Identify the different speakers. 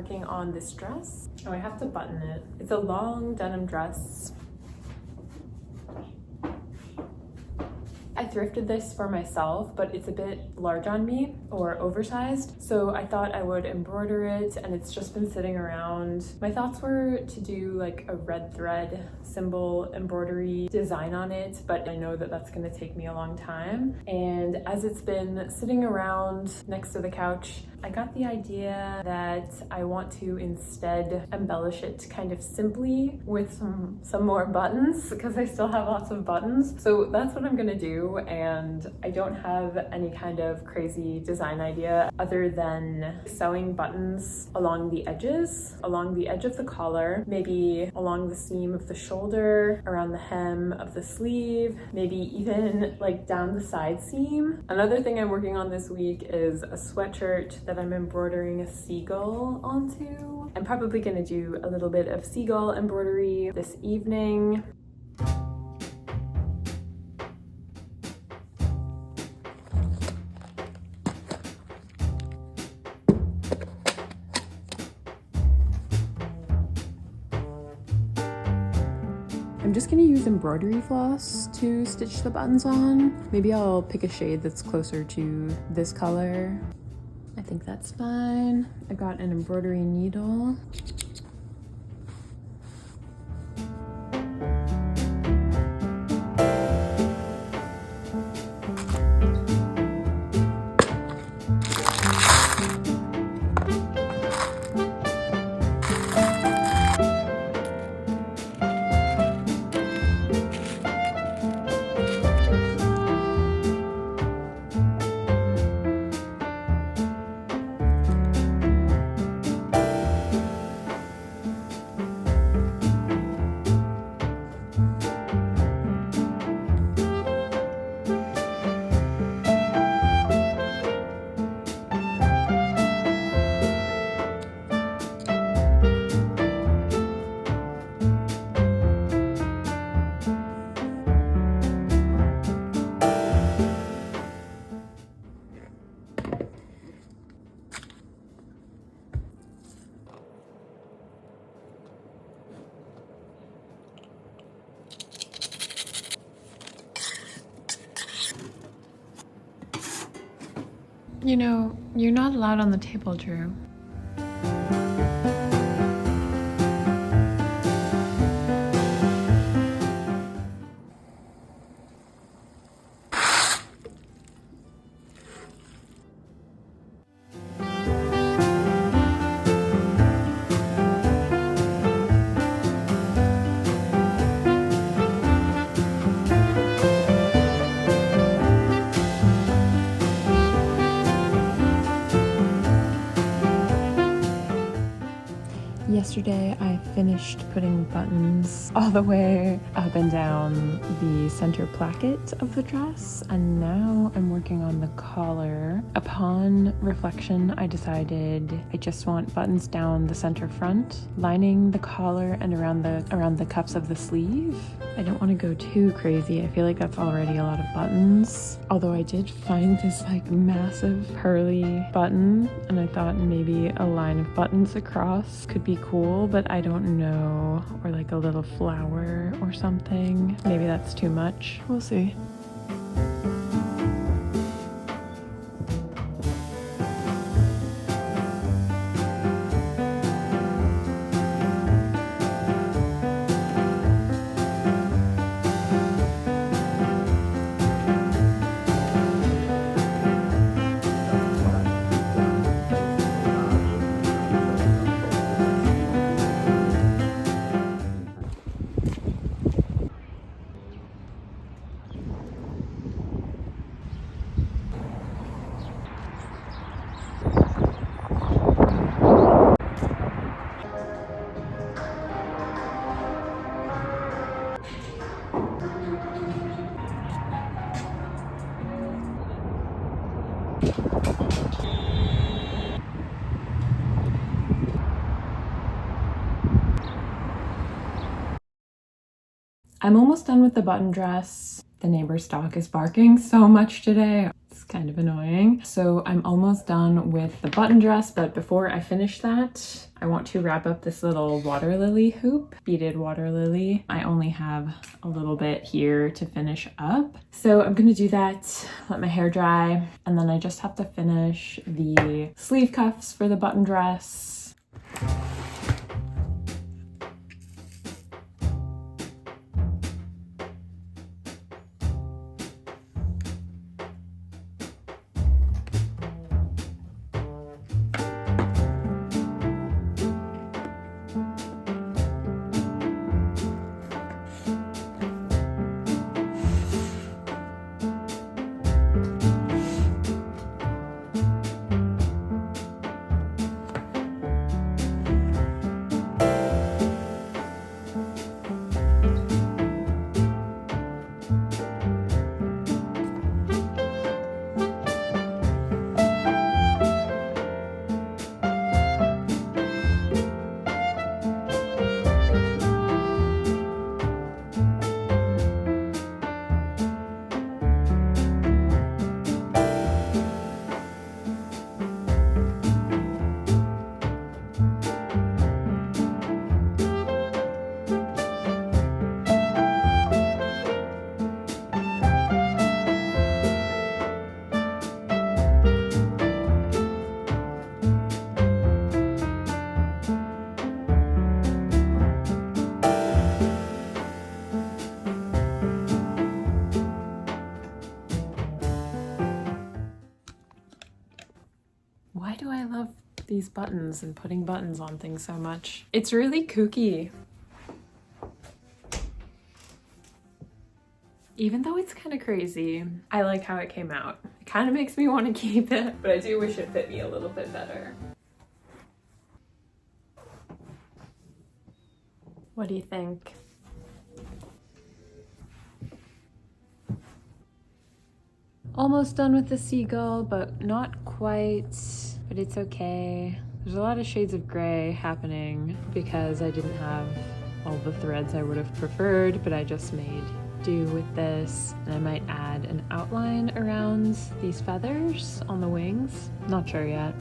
Speaker 1: working on this dress. Oh, I have to button it. It's a long denim dress. I thrifted this for myself, but it's a bit large on me or oversized. So I thought I would embroider it, and it's just been sitting around. My thoughts were to do like a red thread symbol embroidery design on it, but I know that that's going to take me a long time. And as it's been sitting around next to the couch, I got the idea that I want to instead embellish it kind of simply with some more buttons, because I still have lots of buttons. So that's what I'm gonna do, and I don't have any kind of crazy design idea other than sewing buttons along the edges, along the edge of the collar, maybe along the seam of the shoulder, around the hem of the sleeve, maybe even like down the side seam. Another thing I'm working on this week is a sweatshirt that I'm embroidering a seagull onto. I'm probably gonna do a little bit of seagull embroidery this evening. I'm just gonna use embroidery floss to stitch the buttons on. Maybe I'll pick a shade that's closer to this color. I think that's fine. I got an embroidery needle. You know, you're not allowed on the table, Drew. Yesterday, I finished putting buttons all the way up and down the center placket of the dress, and now I'm working on the collar. Upon reflection, I decided I just want buttons down the center front, lining the collar and around the cuffs of the sleeve. I don't want to go too crazy. I feel like that's already a lot of buttons. Although I did find this like massive pearly button, and I thought maybe a line of buttons across could be cool, but I don't know. Or like a little flower or something. Maybe that's too much. We'll see. I'm almost done with the button dress. The neighbor's dog is barking so much today. It's kind of annoying. So I'm almost done with the button dress, but before I finish that, I want to wrap up this little water lily hoop, beaded water lily. I only have a little bit here to finish up. So I'm gonna do that, let my hair dry, and then I just have to finish the sleeve cuffs for the button dress. Why do I love these buttons and putting buttons on things so much? It's really kooky. Even though it's kind of crazy, I like how it came out. It kind of makes me want to keep it, but I do wish it fit me a little bit better. What do you think? Almost done with the seagull, but not quite, but it's okay. There's a lot of shades of gray happening because I didn't have all the threads I would have preferred, but I just made do with this. And I might add an outline around these feathers on the wings. Not sure yet.